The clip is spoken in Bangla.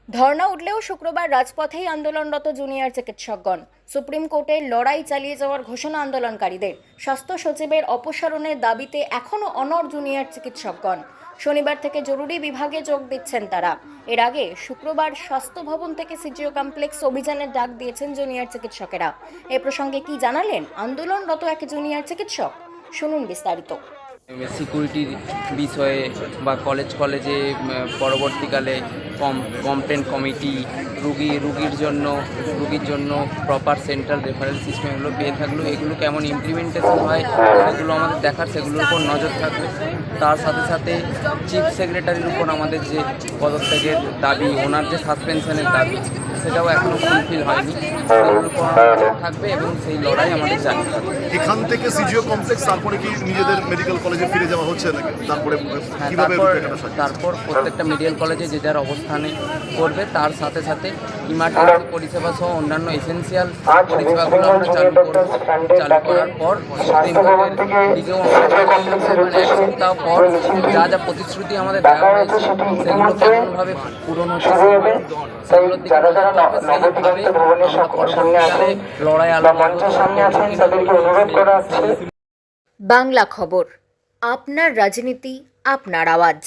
ধর্ণা উঠলেও শুক্রবার রাজপথেই আন্দোলনরত জুনিয়র চিকিৎসকগণ। সুপ্রিম কোর্টে লড়াই চালিয়ে যাওয়ার ঘোষণা আন্দোলনকারীদের। স্বাস্থ্য সচিবের অপসারণের দাবিতে এখনও অনড় জুনিয়র চিকিৎসকগণ। শনিবার থেকে জরুরি বিভাগে যোগ দিচ্ছেন তারা। এর আগে শুক্রবার স্বাস্থ্য ভবন থেকে সিজিও কমপ্লেক্স অভিযানের ডাক দিয়েছেন জুনিয়র চিকিৎসকেরা। এ প্রসঙ্গে কি জানালেন আন্দোলনরত এক জুনিয়র চিকিৎসক? শুনুন বিস্তারিত। সিকিউরিটির বিষয়ে বা কলেজে পরবর্তীকালে কমপ্লেন কমিটি রুগীর জন্য প্রপার সেন্ট্রাল রেফারেল সিস্টেম এগুলো পেয়ে থাকলো, এগুলো কেমন ইমপ্লিমেন্টেশন হয় সেগুলো আমাদের দেখার, সেগুলোর উপর নজর থাকবে। তার সাথে সাথে চিফ সেক্রেটারির উপর আমাদের যে পদত্যাগের দাবি, ওনার যে সাসপেনশনের দাবি, সেটাও এখনও ফুলফিল হয়নি, সেগুলোর উপর থাকবে এবং সেই লড়াই আমাদের চালিয়ে থাকবে। এখান থেকে সিজিও কমপ্লেক্স, তারপরে কি নিজেদের মেডিকেল কলেজে ফিরে যাওয়া হচ্ছে নাকি? তারপর প্রত্যেকটা মেডিকেল কলেজে যে যার অবস্থানে করবে, তার সাথে সাথে ইমার্জেন্সি পরিষেবা সহ অন্যান্য এসেন্সিয়াল পরিষেবাগুলো আমরা চালু করার পর সুপ্রিম কোর্টের দিকেও এক সপ্তাহ পর যা প্রতিশ্রুতি আমাদের দেওয়া হয়েছে সেগুলো কেমনভাবে পূরণ হচ্ছে সেগুলোর দিকে পরবর্তীকালে লড়াই বাংলা খবর, আপনার রাজনীতি, আপনার আওয়াজ।